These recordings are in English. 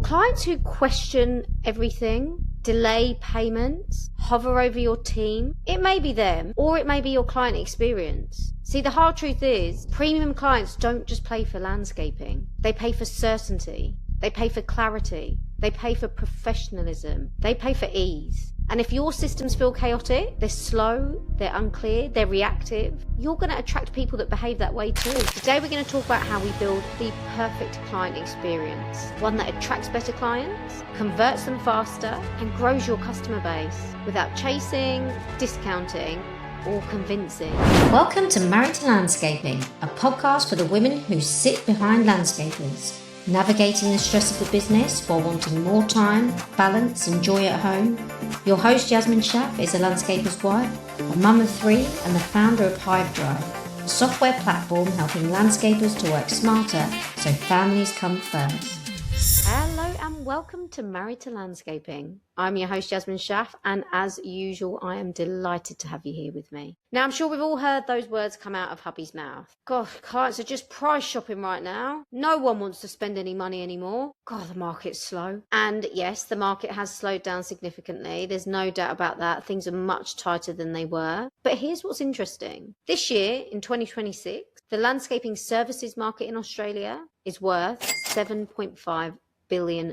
Clients who question everything, delay payments, hover over your team, it may be them or it may be your client experience. See, the hard truth is premium clients don't just pay for landscaping. They pay for certainty. They pay for clarity. They pay for professionalism. They pay for ease. And if your systems feel chaotic, they're slow, they're unclear, they're reactive, you're going to attract people that behave that way too. Today we're going to talk about how we build the perfect client experience, one that attracts better clients, converts them faster, and grows your customer base without chasing, discounting, or convincing. Welcome to Married to Landscaping, a podcast for the women who sit behind landscapers, navigating the stress of the business while wanting more time, balance and joy at home. Your host Jasmine Schaff is a landscaper's wife, a mum of 3 and the founder of Hive Drive, a software platform helping landscapers to work smarter so families come first. Hello and welcome to Married to Landscaping. I'm your host Jasmine Schaff, and as usual I am delighted to have you here with me. Now I'm sure we've all heard those words come out of hubby's mouth. God, clients are just price shopping right now. No one wants to spend any money anymore. God, the market's slow. And yes, the market has slowed down significantly. There's no doubt about that. Things are much tighter than they were. But here's what's interesting. This year, in 2026, the landscaping services market in Australia is worth $7.5 billion.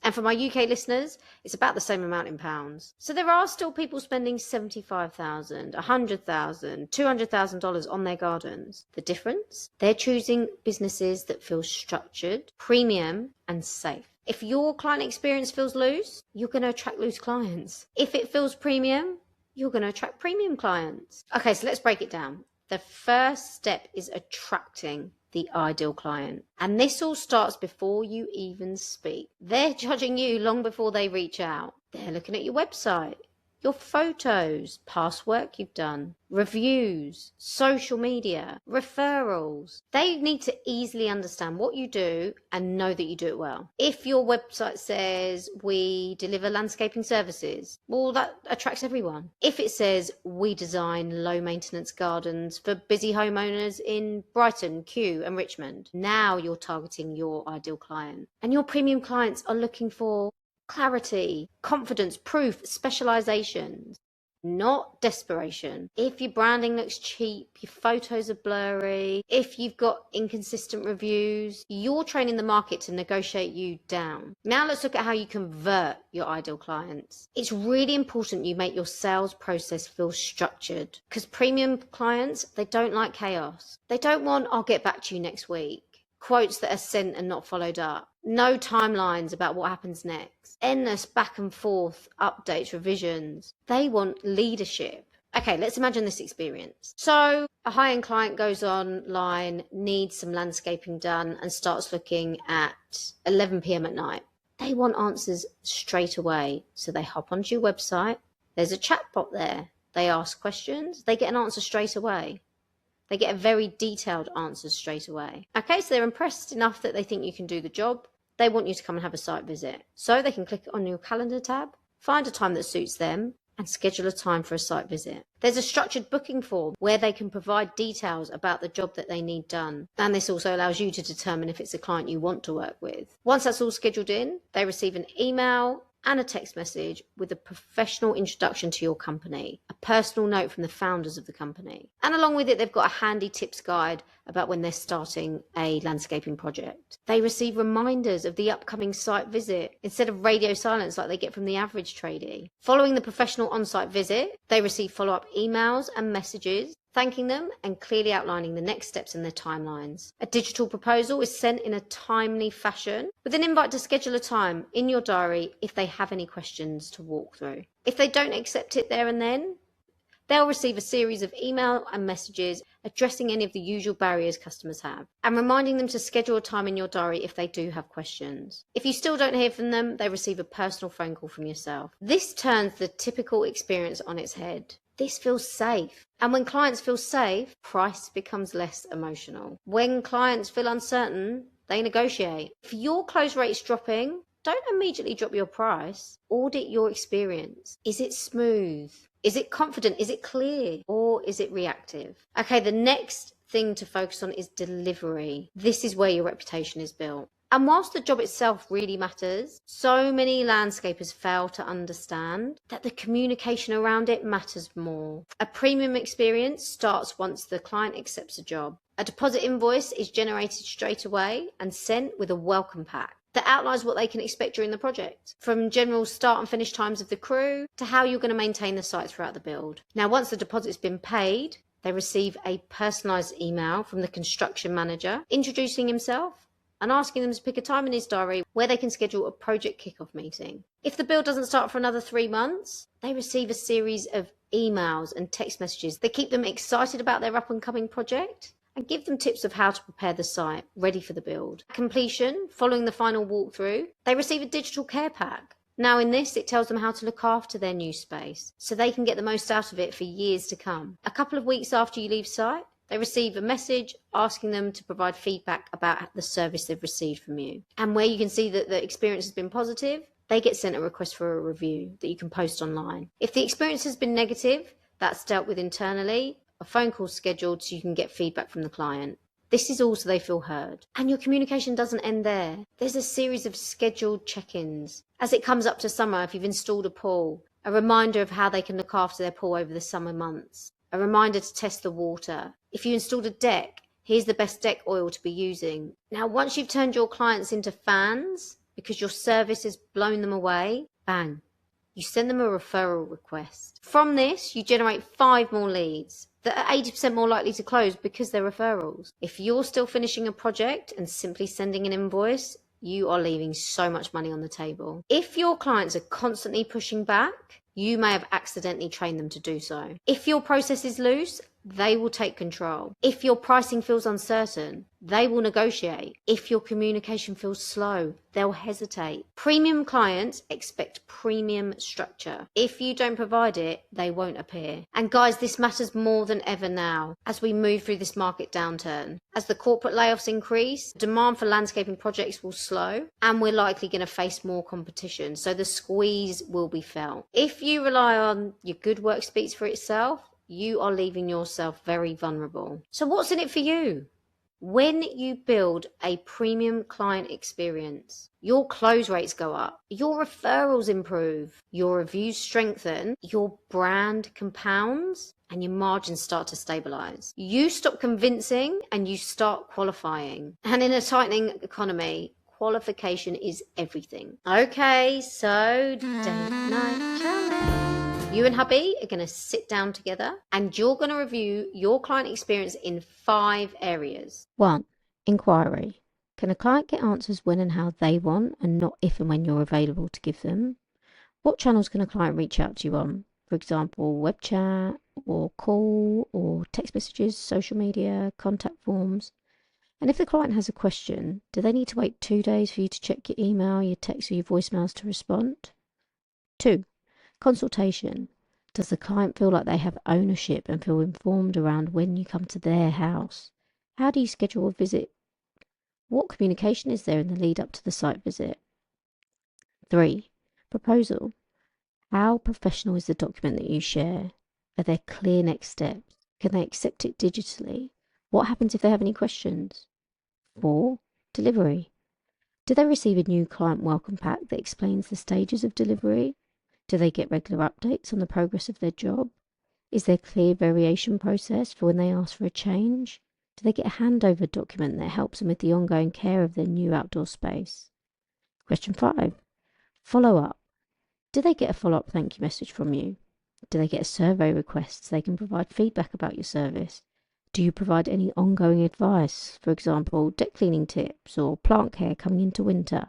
And for my UK listeners, it's about the same amount in pounds. So there are still people spending $75,000, $100,000, $200,000 on their gardens. The difference? They're choosing businesses that feel structured, premium, and safe. If your client experience feels loose, you're going to attract loose clients. If it feels premium, you're going to attract premium clients. Okay, so let's break it down. The first step is attracting the ideal client. And this all starts before you even speak. They're judging you long before they reach out. They're looking at your website, your photos, past work you've done, reviews, social media, referrals. They need to easily understand what you do and know that you do it well. If your website says we deliver landscaping services, well, that attracts everyone. If it says we design low maintenance gardens for busy homeowners in Brighton, Kew and Richmond, now you're targeting your ideal client. And your premium clients are looking for clarity, confidence, proof, specializations, not desperation. If your branding looks cheap, your photos are blurry, if you've got inconsistent reviews, you're training the market to negotiate you down. Now let's look at how you convert your ideal clients. It's really important you make your sales process feel structured, because premium clients, they don't like chaos. They don't want, I'll get back to you next week. Quotes that are sent and not followed up. No timelines about what happens next. Endless back and forth updates, revisions. They want leadership. Okay, let's imagine this experience. So a high-end client goes online, needs some landscaping done and starts looking at 11 p.m. at night. They want answers straight away. So they hop onto your website. There's a chatbot there. They ask questions. They get an answer straight away. They get a very detailed answer straight away. Okay, so they're impressed enough that they think you can do the job. They want you to come and have a site visit. So they can click on your calendar tab, find a time that suits them, and schedule a time for a site visit. There's a structured booking form where they can provide details about the job that they need done. And this also allows you to determine if it's a client you want to work with. Once that's all scheduled in, they receive an email and a text message with a professional introduction to your company, a personal note from the founders of the company. And along with it, they've got a handy tips guide about when they're starting a landscaping project. They receive reminders of the upcoming site visit instead of radio silence like they get from the average tradie. Following the professional on-site visit, they receive follow-up emails and messages thanking them and clearly outlining the next steps in their timelines. A digital proposal is sent in a timely fashion with an invite to schedule a time in your diary if they have any questions to walk through. If they don't accept it there and then, they'll receive a series of email and messages addressing any of the usual barriers customers have and reminding them to schedule a time in your diary if they do have questions. If you still don't hear from them, they receive a personal phone call from yourself. This turns the typical experience on its head. This feels safe. And when clients feel safe, price becomes less emotional. When clients feel uncertain, they negotiate. If your close rate is dropping, don't immediately drop your price. Audit your experience. Is it smooth? Is it confident? Is it clear? Or is it reactive? Okay, the next thing to focus on is delivery. This is where your reputation is built. And whilst the job itself really matters, so many landscapers fail to understand that the communication around it matters more. A premium experience starts once the client accepts a job. A deposit invoice is generated straight away and sent with a welcome pack that outlines what they can expect during the project, from general start and finish times of the crew to how you're going to maintain the site throughout the build. Now, once the deposit's been paid, they receive a personalised email from the construction manager introducing himself and asking them to pick a time in his diary where they can schedule a project kick-off meeting. If the build doesn't start for another 3 months, they receive a series of emails and text messages that keep them excited about their up-and-coming project and give them tips of how to prepare the site ready for the build. At completion, following the final walkthrough, they receive a digital care pack. Now in this, it tells them how to look after their new space so they can get the most out of it for years to come. A couple of weeks after you leave site, they receive a message asking them to provide feedback about the service they've received from you. And where you can see that the experience has been positive, they get sent a request for a review that you can post online. If the experience has been negative, that's dealt with internally. A phone call scheduled so you can get feedback from the client. This is all so they feel heard. And your communication doesn't end there. There's a series of scheduled check-ins. As it comes up to summer, if you've installed a pool, a reminder of how they can look after their pool over the summer months. A reminder to test the water. If you installed a deck, here's the best deck oil to be using. Now, once you've turned your clients into fans, because your service has blown them away, bang, you send them a referral request. From this, you generate 5 more leads that are 80% more likely to close because they're referrals. If you're still finishing a project and simply sending an invoice, you are leaving so much money on the table. If your clients are constantly pushing back, you may have accidentally trained them to do so. If your process is loose, they will take control. If your pricing feels uncertain, they will negotiate. If your communication feels slow, they'll hesitate. Premium clients expect premium structure. If you don't provide it, they won't appear. And guys, this matters more than ever now as we move through this market downturn. As the corporate layoffs increase, demand for landscaping projects will slow and we're likely going to face more competition. So the squeeze will be felt. If you rely on your good work speaks for itself, you are leaving yourself very vulnerable. So what's in it for you? When you build a premium client experience, your close rates go up, your referrals improve, your reviews strengthen, your brand compounds, and your margins start to stabilize. You stop convincing and you start qualifying. And in a tightening economy, qualification is everything. Okay, so date night challenge. You and hubby are going to sit down together and you're going to review your client experience in 5 areas. 1. Inquiry. Can a client get answers when and how they want and not if and when you're available to give them? What channels can a client reach out to you on? For example, web chat or call or text messages, social media, contact forms. And if the client has a question, do they need to wait 2 days for you to check your email, your text or your voicemails to respond? 2. Consultation. Does the client feel like they have ownership and feel informed around when you come to their house? How do you schedule a visit? What communication is there in the lead up to the site visit? 3. Proposal. How professional is the document that you share? Are there clear next steps? Can they accept it digitally? What happens if they have any questions? 4. Delivery. Do they receive a new client welcome pack that explains the stages of delivery? Do they get regular updates on the progress of their job? Is there a clear variation process for when they ask for a change? Do they get a handover document that helps them with the ongoing care of their new outdoor space? Question 5. Follow up. Do they get a follow-up thank you message from you? Do they get a survey request so they can provide feedback about your service? Do you provide any ongoing advice, for example, deck cleaning tips or plant care coming into winter?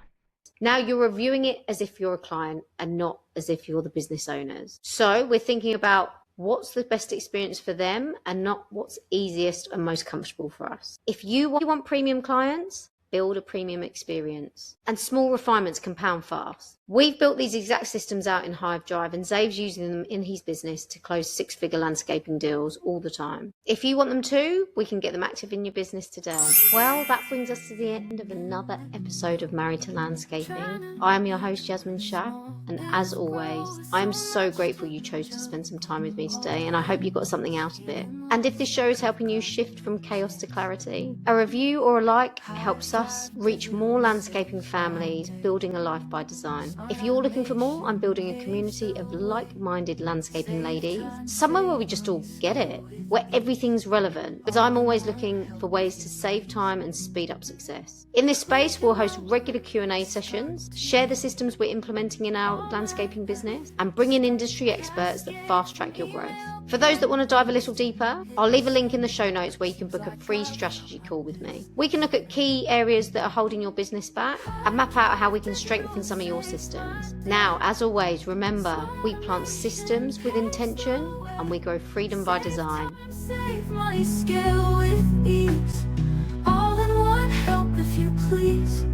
Now you're reviewing it as if you're a client and not as if you're the business owners. So we're thinking about what's the best experience for them and not what's easiest and most comfortable for us. If you want premium clients, build a premium experience. And small refinements compound fast. We've built these exact systems out in Hive Drive and Zave's using them in his business to close 6-figure landscaping deals all the time. If you want them too, we can get them active in your business today. Well, that brings us to the end of another episode of Married to Landscaping. I am your host, Jasmine Schaff, and as always, I am so grateful you chose to spend some time with me today, and I hope you got something out of it. And if this show is helping you shift from chaos to clarity, a review or a like helps us us reach more landscaping families, building a life by design. If you're looking for more, I'm building a community of like-minded landscaping ladies, somewhere where we just all get it, where everything's relevant, because I'm always looking for ways to save time and speed up success. In this space, we'll host regular Q&A sessions, share the systems we're implementing in our landscaping business, and bring in industry experts that fast-track your growth. For those that want to dive a little deeper, I'll leave a link in the show notes where you can book a free strategy call with me. We can look at key areas that are holding your business back and map out how we can strengthen some of your systems. Now, as always, remember, we plant systems with intention and we grow freedom by design. Save money, scale with ease. All in one, help if you please.